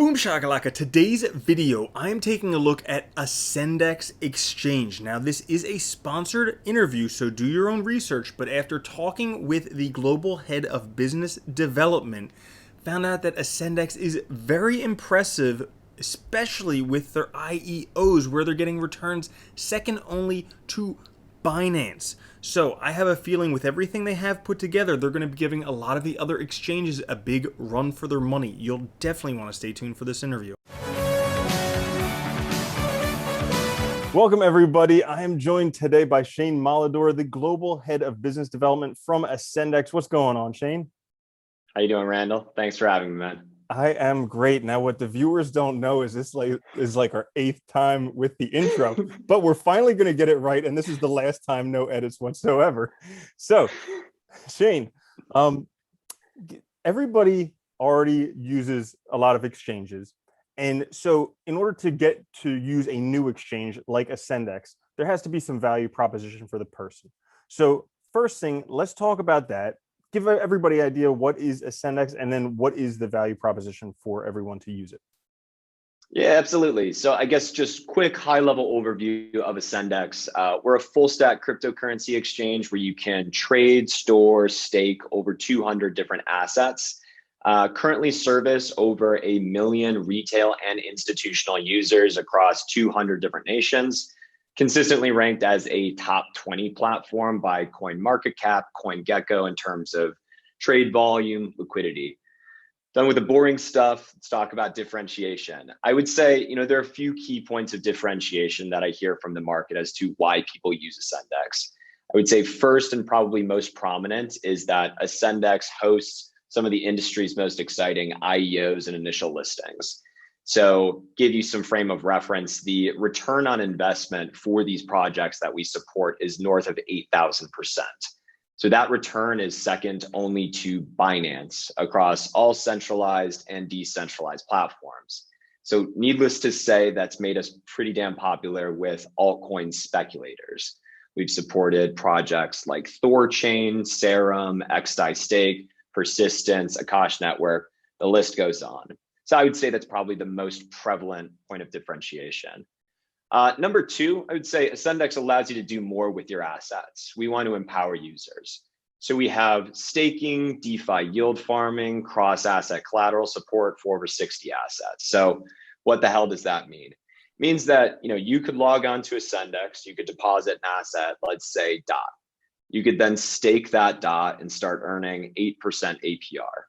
Boom shakalaka, today's video, I am taking a look at Ascendex Exchange. Now this is a sponsored interview, so do your own research, but after talking with the global head of business development, found out that Ascendex is very impressive, especially with their IEOs, where they're getting returns second only to Binance. So I have a feeling with everything they have put together, they're going to be giving a lot of the other exchanges a big run for their money. You'll definitely want to stay tuned for this interview. Welcome, everybody. I am joined today by Shane Malador, the global head of business development from Ascendex. What's going on, Shane? How you doing, Randall? Thanks for having me, man. I am great. Now, what the viewers don't know is this is like our 8th time with the intro, but we're finally going to get it right, and this is the last time, no edits whatsoever. So, Shane, everybody already uses a lot of exchanges, and so in order to get to use a new exchange like Ascendex, there has to be some value proposition for the person. So, first thing, let's talk about that. Give everybody an idea what is Ascendex, and then what is the value proposition for everyone to use it. Yeah, absolutely. So I guess just quick high-level overview of Ascendex. We're a full-stack cryptocurrency exchange where you can trade, store, stake over 200 different assets. Currently service over 1 million retail and institutional users across 200 different nations. Consistently ranked as a top 20 platform by CoinMarketCap, CoinGecko in terms of trade volume, liquidity. Done with the boring stuff, let's talk about differentiation. I would say, there are a few key points of differentiation that I hear from the market as to why people use Ascendex. I would say first and probably most prominent is that Ascendex hosts some of the industry's most exciting IEOs and initial listings. So give you some frame of reference, the return on investment for these projects that we support is north of 8,000%. So that return is second only to Binance across all centralized and decentralized platforms. So needless to say, that's made us pretty damn popular with altcoin speculators. We've supported projects like Thorchain, Serum, XDAI Stake, Persistence, Akash Network, the list goes on. So I would say that's probably the most prevalent point of differentiation. Number two, I would say Ascendex allows you to do more with your assets. We want to empower users. So we have staking, DeFi yield farming, cross-asset collateral support for over 60 assets. So what the hell does that mean? It means that you could log on to Ascendex, you could deposit an asset, let's say DOT. You could then stake that DOT and start earning 8% APR.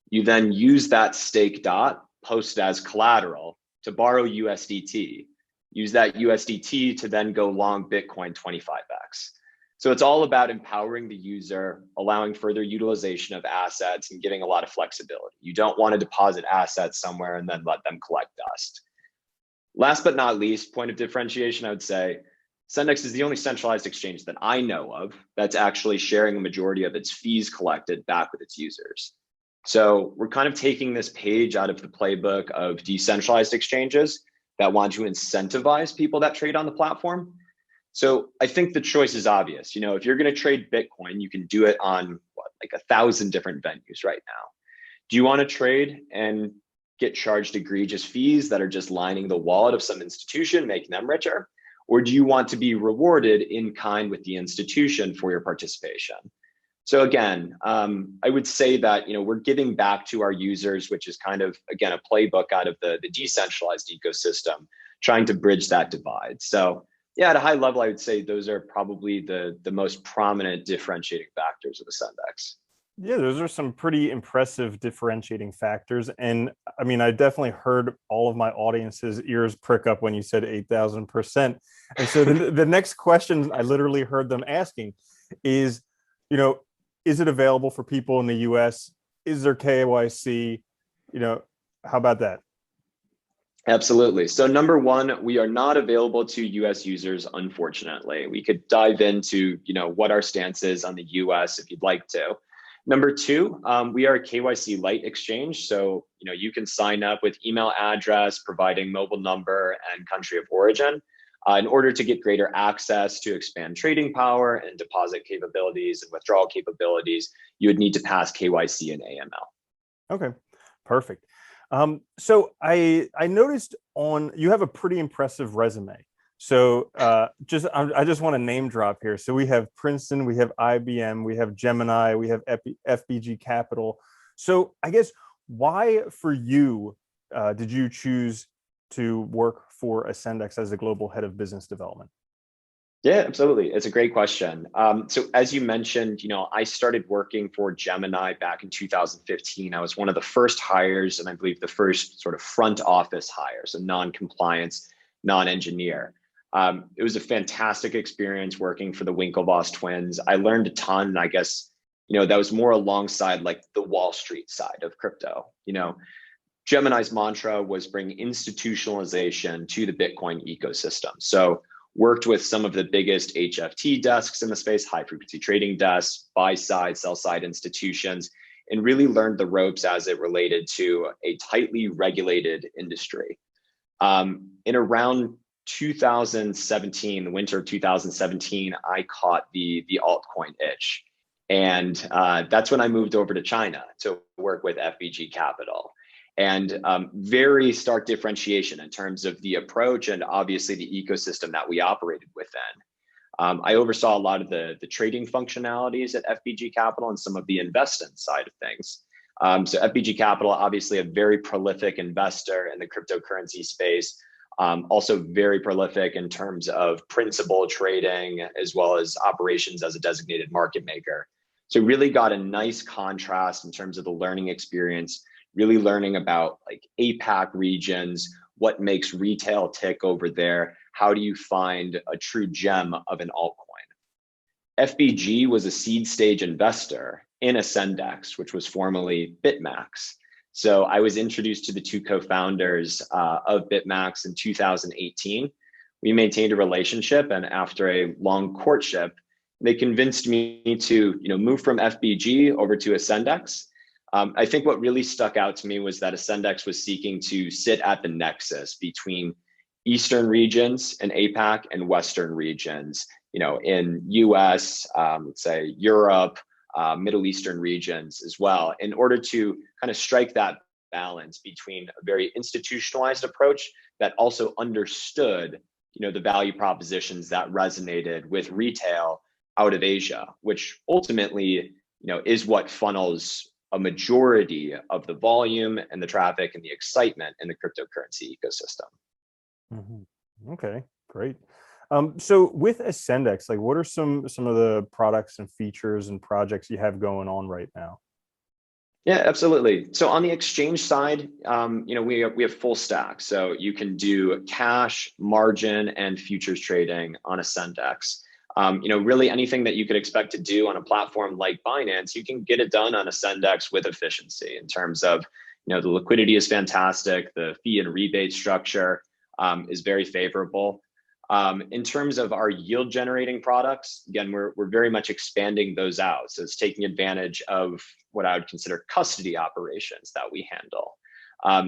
You then use that stake DOT, post it as collateral to borrow USDT. Use that USDT to then go long Bitcoin 25x. So it's all about empowering the user, allowing further utilization of assets and giving a lot of flexibility. You don't want to deposit assets somewhere and then let them collect dust. Last but not least, point of differentiation, I would say, Ascendex is the only centralized exchange that I know of that's actually sharing a majority of its fees collected back with its users. So we're kind of taking this page out of the playbook of decentralized exchanges that want to incentivize people that trade on the platform. So I think the choice is obvious. If you're going to trade Bitcoin, you can do it on like 1,000 different venues right now. Do you want to trade and get charged egregious fees that are just lining the wallet of some institution, making them richer? Or do you want to be rewarded in kind with the institution for your participation? So again, I would say that we're giving back to our users, which is kind of, again, a playbook out of the decentralized ecosystem, trying to bridge that divide. So yeah, at a high level, I would say those are probably the most prominent differentiating factors of Ascendex. Yeah, those are some pretty impressive differentiating factors. And I mean, I definitely heard all of my audience's ears prick up when you said 8,000%. And so the next question I literally heard them asking is, is it available for people in the US? Is there KYC? How about that? Absolutely. So number one, we are not available to US users, unfortunately. We could dive into, what our stance is on the US if you'd like to. Number two, we are a KYC light exchange. So, you can sign up with email address, providing mobile number and country of origin. In order to get greater access to expand trading power and deposit capabilities and withdrawal capabilities, you would need to pass KYC and AML. Okay, perfect. So I noticed on you have a pretty impressive resume. So I just want to name drop here. So we have Princeton, we have IBM, we have Gemini, we have FBG Capital. So I guess why for you did you choose to work for Ascendex as the global head of business development? Yeah, absolutely. It's a great question. So as you mentioned, I started working for Gemini back in 2015. I was one of the first hires, and I believe the first sort of front office hire, so non-compliance, non-engineer. It was a fantastic experience working for the Winklevoss twins. I learned a ton, and I guess, that was more alongside like the Wall Street side of crypto. Gemini's mantra was bring institutionalization to the Bitcoin ecosystem. So worked with some of the biggest HFT desks in the space, high frequency trading desks, buy side, sell side institutions, and really learned the ropes as it related to a tightly regulated industry. In around 2017, the winter of 2017, I caught the altcoin itch. And that's when I moved over to China to work with FBG Capital. And very stark differentiation in terms of the approach and obviously the ecosystem that we operated within. I oversaw a lot of the trading functionalities at FBG Capital and some of the investment side of things. So FBG Capital, obviously a very prolific investor in the cryptocurrency space, also very prolific in terms of principal trading, as well as operations as a designated market maker. So really got a nice contrast in terms of the learning experience, really learning about like APAC regions, what makes retail tick over there, how do you find a true gem of an altcoin. FBG was a seed stage investor in Ascendex, which was formerly BitMax. So I was introduced to the two co-founders of BitMax in 2018. We maintained a relationship, and after a long courtship, they convinced me to move from FBG over to Ascendex. I think what really stuck out to me was that Ascendex was seeking to sit at the nexus between Eastern regions and APAC and Western regions, in US, let's say Europe, Middle Eastern regions as well, in order to kind of strike that balance between a very institutionalized approach that also understood, the value propositions that resonated with retail out of Asia, which ultimately, is what funnels a majority of the volume and the traffic and the excitement in the cryptocurrency ecosystem. Mm-hmm. Okay, great. So with Ascendex, like what are some of the products and features and projects you have going on right now? Yeah, absolutely. So on the exchange side, we have full stack. So you can do cash, margin, and futures trading on Ascendex. Really anything that you could expect to do on a platform like Binance, you can get it done on Ascendex with efficiency in terms of, the liquidity is fantastic. The fee and rebate structure is very favorable. In terms of our yield generating products, again, we're very much expanding those out. So it's taking advantage of what I would consider custody operations that we handle.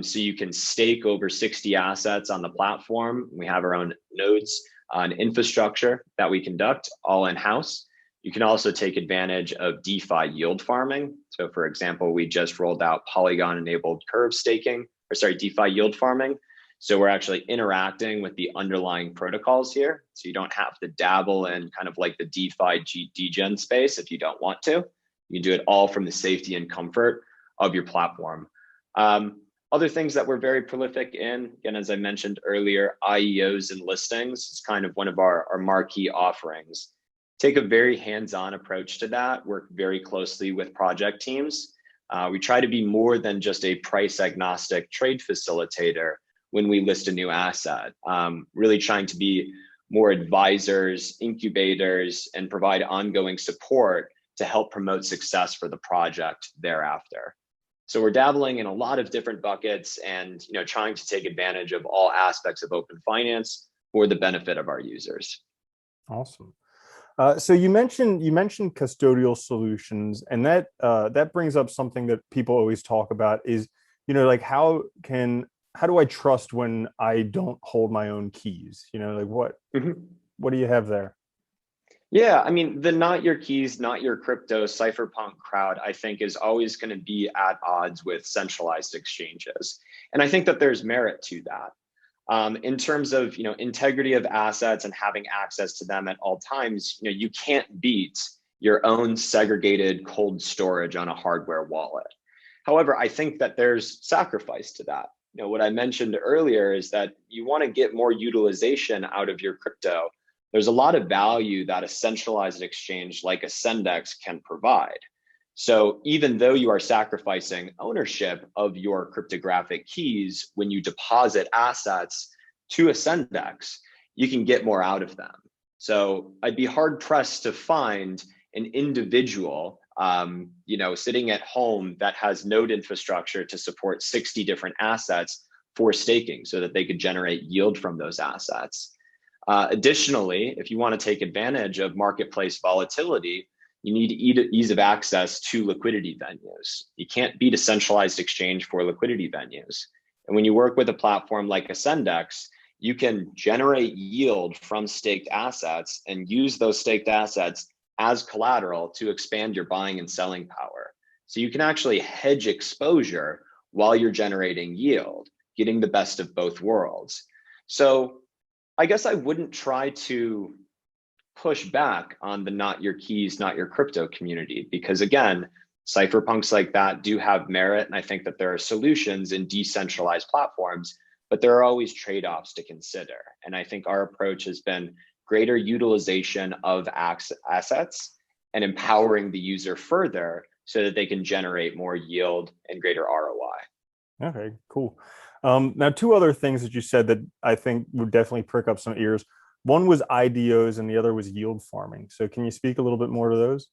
So you can stake over 60 assets on the platform. We have our own nodes on infrastructure that we conduct all in-house. You can also take advantage of DeFi yield farming. So for example, we just rolled out Polygon-enabled curve staking, DeFi yield farming. So we're actually interacting with the underlying protocols here. So you don't have to dabble in kind of like the DeFi degen space if you don't want to. You can do it all from the safety and comfort of your platform. Other things that we're very prolific in, again, as I mentioned earlier, IEOs and listings is kind of one of our marquee offerings. Take a very hands-on approach to that, work very closely with project teams. We try to be more than just a price agnostic trade facilitator when we list a new asset, really trying to be more advisors, incubators, and provide ongoing support to help promote success for the project thereafter. So we're dabbling in a lot of different buckets and trying to take advantage of all aspects of open finance for the benefit of our users. Awesome. So you mentioned custodial solutions, and that brings up something that people always talk about is, like how do I trust when I don't hold my own keys? What do you have there? Yeah, I mean, the not your keys, not your crypto cypherpunk crowd, I think is always going to be at odds with centralized exchanges. And I think that there's merit to that. In terms of integrity of assets and having access to them at all times, you can't beat your own segregated cold storage on a hardware wallet. However, I think that there's sacrifice to that. What I mentioned earlier is that you want to get more utilization out of your crypto. There's a lot of value that a centralized exchange like Ascendex can provide. So even though you are sacrificing ownership of your cryptographic keys when you deposit assets to Ascendex, you can get more out of them. So I'd be hard pressed to find an individual sitting at home that has node infrastructure to support 60 different assets for staking so that they could generate yield from those assets. Additionally, if you want to take advantage of marketplace volatility, you need ease of access to liquidity venues. You can't beat a centralized exchange for liquidity venues. And when you work with a platform like Ascendex, you can generate yield from staked assets and use those staked assets as collateral to expand your buying and selling power. So you can actually hedge exposure while you're generating yield, getting the best of both worlds. So I guess I wouldn't try to push back on the not your keys, not your crypto community, because again, cypherpunks like that do have merit. And I think that there are solutions in decentralized platforms, but there are always trade-offs to consider. And I think our approach has been greater utilization of assets and empowering the user further so that they can generate more yield and greater ROI. Okay, cool. Now, two other things that you said that I think would definitely prick up some ears. One was IDOs and the other was yield farming. So can you speak a little bit more to those?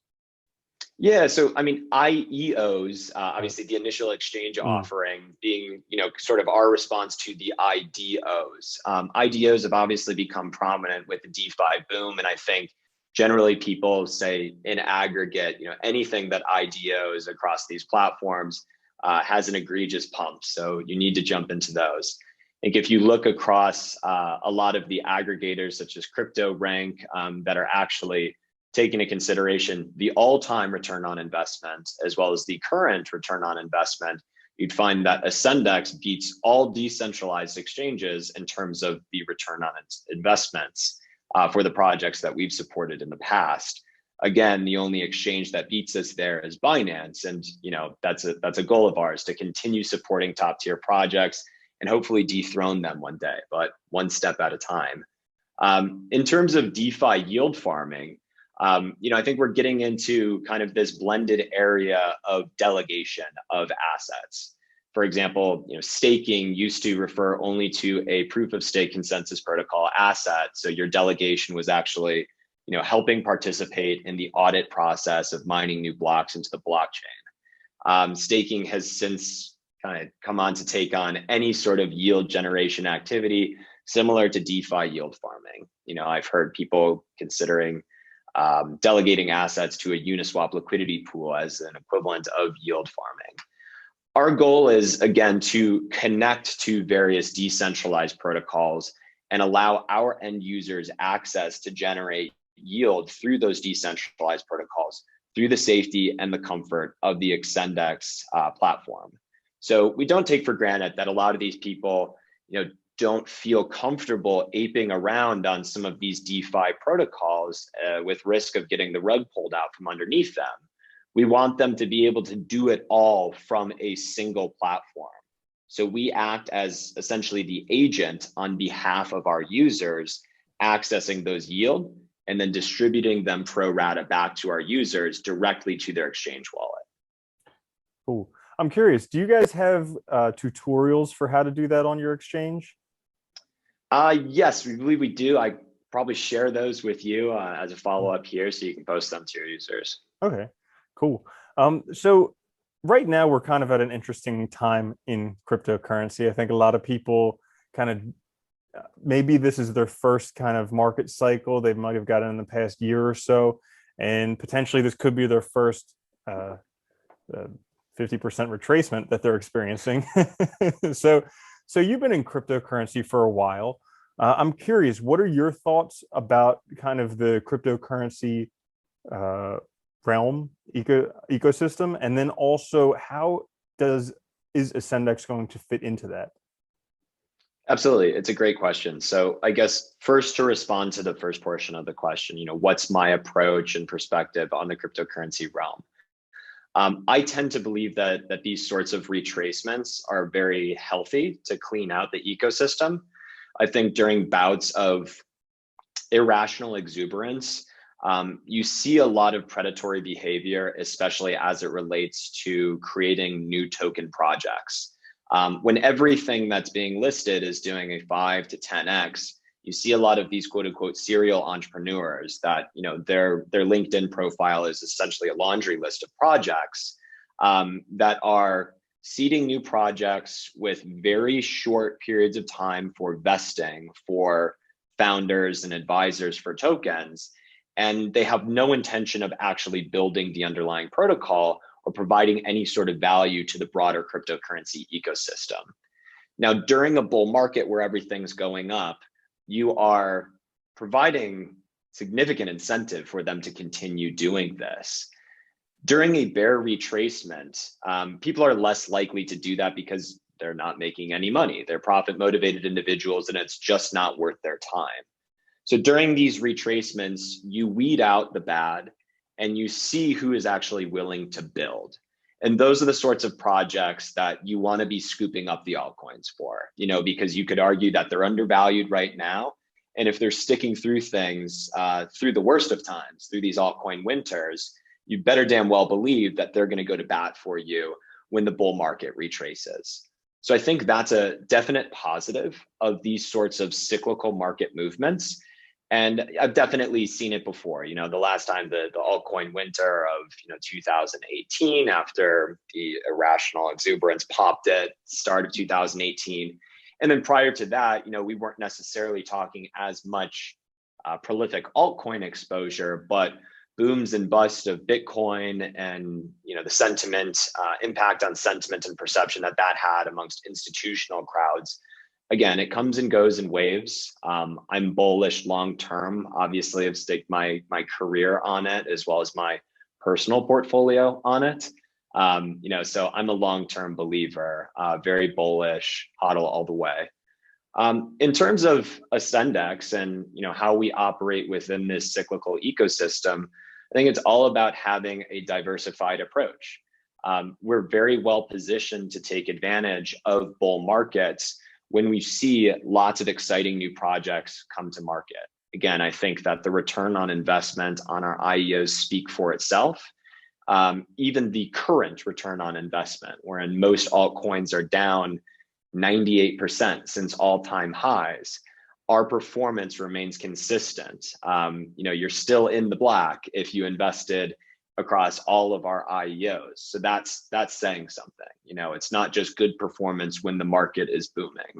Yeah, so I mean, IEOs, obviously the initial exchange offering being, sort of our response to the IDOs. IDOs have obviously become prominent with the DeFi boom. And I think generally people say in aggregate, anything that IDOs across these platforms has an egregious pump. So you need to jump into those. I think if you look across a lot of the aggregators such as CryptoRank that are actually taking into consideration the all-time return on investment as well as the current return on investment, you'd find that Ascendex beats all decentralized exchanges in terms of the return on its investments for the projects that we've supported in the past. Again, the only exchange that beats us there is Binance, and that's a goal of ours to continue supporting top-tier projects and hopefully dethrone them one day, but one step at a time. In terms of DeFi yield farming, I think we're getting into kind of this blended area of delegation of assets. For example, staking used to refer only to a proof of stake consensus protocol asset. So your delegation was actually, helping participate in the audit process of mining new blocks into the blockchain. Staking has since kind of come on to take on any sort of yield generation activity similar to DeFi yield farming. I've heard people considering delegating assets to a Uniswap liquidity pool as an equivalent of yield farming. Our goal is, again, to connect to various decentralized protocols and allow our end users access to generate yield through those decentralized protocols through the safety and the comfort of the Ascendex platform. So we don't take for granted that a lot of these people, don't feel comfortable aping around on some of these DeFi protocols with risk of getting the rug pulled out from underneath them. We want them to be able to do it all from a single platform. So we act as essentially the agent on behalf of our users, accessing those yield and then distributing them pro rata back to our users directly to their exchange wallet. Cool. I'm curious, do you guys have tutorials for how to do that on your exchange? Yes, we believe we do. I probably share those with you as a follow-up here so you can post them to your users. Okay, cool. So right now we're kind of at an interesting time in cryptocurrency. I think a lot of people kind of, maybe this is their first kind of market cycle. They might have gotten in the past year or so, and potentially this could be their first 50% retracement that they're experiencing. So you've been in cryptocurrency for a while. I'm curious, what are your thoughts about kind of the cryptocurrency realm ecosystem? And then also, how is is Ascendex going to fit into that? Absolutely. It's a great question. So I guess first, to respond to the first portion of the question, what's my approach and perspective on the cryptocurrency realm? I tend to believe that these sorts of retracements are very healthy to clean out the ecosystem. I think during bouts of irrational exuberance, you see a lot of predatory behavior, especially as it relates to creating new token projects. When everything that's being listed is doing a 5 to 10x, you see a lot of these quote unquote serial entrepreneurs that, their LinkedIn profile is essentially a laundry list of projects that are seeding new projects with very short periods of time for vesting for founders and advisors for tokens. And they have no intention of actually building the underlying protocol or providing any sort of value to the broader cryptocurrency ecosystem. Now, during a bull market where everything's going up, you are providing significant incentive for them to continue doing this. During a bear retracement, people are less likely to do that because they're not making any money. They're profit motivated individuals and it's just not worth their time. So during these retracements, you weed out the bad and you see who is actually willing to build. And those are the sorts of projects that you want to be scooping up the altcoins for, because you could argue that they're undervalued right now. And if they're sticking through things through the worst of times, through these altcoin winters, you better damn well believe that they're going to go to bat for you when the bull market retraces. So I think that's a definite positive of these sorts of cyclical market movements. And I've definitely seen it before. The last time the altcoin winter of 2018, after the irrational exuberance popped at start of 2018, and then prior to that, we weren't necessarily talking as much prolific altcoin exposure, but booms and busts of Bitcoin and the sentiment, impact on sentiment and perception that had amongst institutional crowds. Again, it comes and goes in waves. I'm bullish long term. Obviously, I've staked my career on it as well as my personal portfolio on it. So I'm a long-term believer, very bullish, HODL all the way. In terms of Ascendex and how we operate within this cyclical ecosystem, I think it's all about having a diversified approach. We're very well positioned to take advantage of bull markets when we see lots of exciting new projects come to market. Again, I think that the return on investment on our IEOs speak for itself. Even the current return on investment, wherein most altcoins are down 98% since all-time highs, our performance remains consistent. You're still in the black if you invested across all of our IEOs. So that's saying something. It's not just good performance when the market is booming.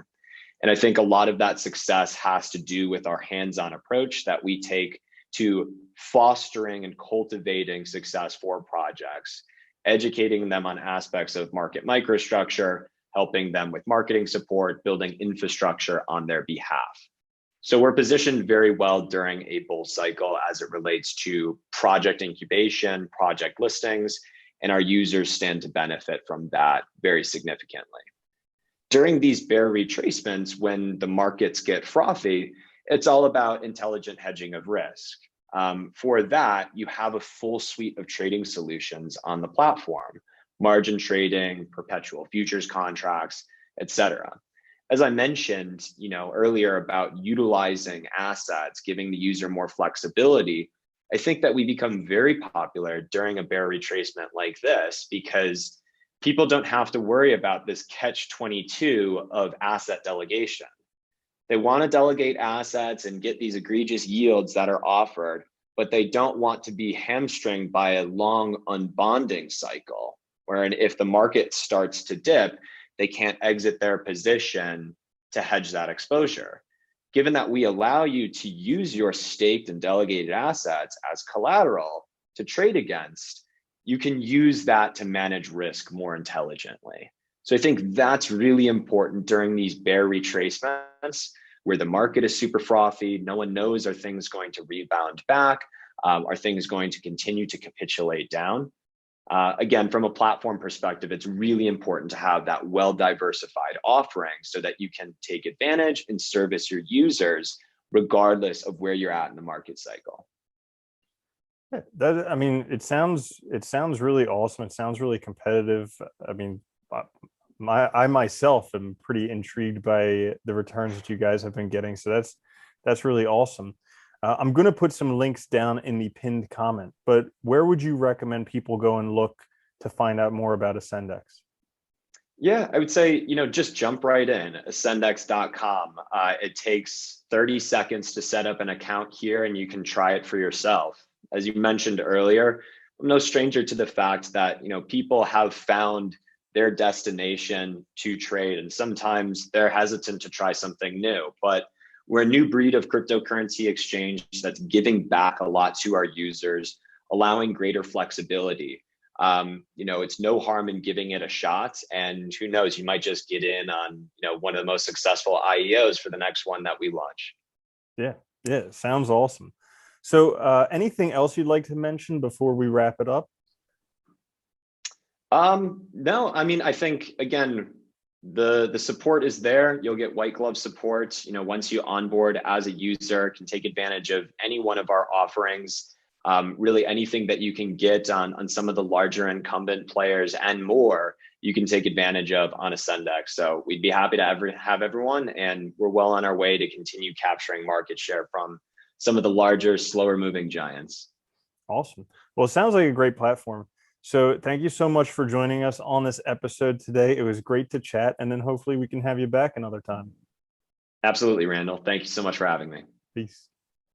And I think a lot of that success has to do with our hands-on approach that we take to fostering and cultivating success for projects, educating them on aspects of market microstructure, helping them with marketing support, building infrastructure on their behalf. So we're positioned very well during a bull cycle as it relates to project incubation, project listings, and our users stand to benefit from that very significantly. During these bear retracements, when the markets get frothy, it's all about intelligent hedging of risk. For that, you have a full suite of trading solutions on the platform: margin trading, perpetual futures contracts, etc. As I mentioned, earlier about utilizing assets, giving the user more flexibility, I think that we become very popular during a bear retracement like this because people don't have to worry about this catch-22 of asset delegation. They want to delegate assets and get these egregious yields that are offered, but they don't want to be hamstringed by a long unbonding cycle, wherein if the market starts to dip, they can't exit their position to hedge that exposure. Given that we allow you to use your staked and delegated assets as collateral to trade against, you can use that to manage risk more intelligently. So I think that's really important during these bear retracements where the market is super frothy. No one knows, are things going to rebound back? Are things going to continue to capitulate down? Again, from a platform perspective, it's really important to have that well-diversified offering so that you can take advantage and service your users regardless of where you're at in the market cycle. I mean, it sounds really awesome. It sounds really competitive. I mean, I myself am pretty intrigued by the returns that you guys have been getting. So that's really awesome. I'm going to put some links down in the pinned comment, but where would you recommend people go and look to find out more about Ascendex? Yeah, I would say, just jump right in, ascendex.com. It takes 30 seconds to set up an account here and you can try it for yourself. As you mentioned earlier, I'm no stranger to the fact that, people have found their destination to trade, and sometimes they're hesitant to try something new, but we're a new breed of cryptocurrency exchange that's giving back a lot to our users, allowing greater flexibility. It's no harm in giving it a shot, and who knows, you might just get in on, one of the most successful IEOs for the next one that we launch. Yeah, sounds awesome. So anything else you'd like to mention before we wrap it up? No, I mean, I think, again, the support is there. You'll get white glove support, once you onboard as a user, can take advantage of any one of our offerings. Really anything that you can get on some of the larger incumbent players and more, you can take advantage of on Ascendex. So we'd be happy to have everyone, and we're well on our way to continue capturing market share from some of the larger, slower moving giants. Awesome. Well, it sounds like a great platform. So thank you so much for joining us on this episode today. It was great to chat, and then hopefully we can have you back another time. Absolutely, Randall. Thank you so much for having me. Peace.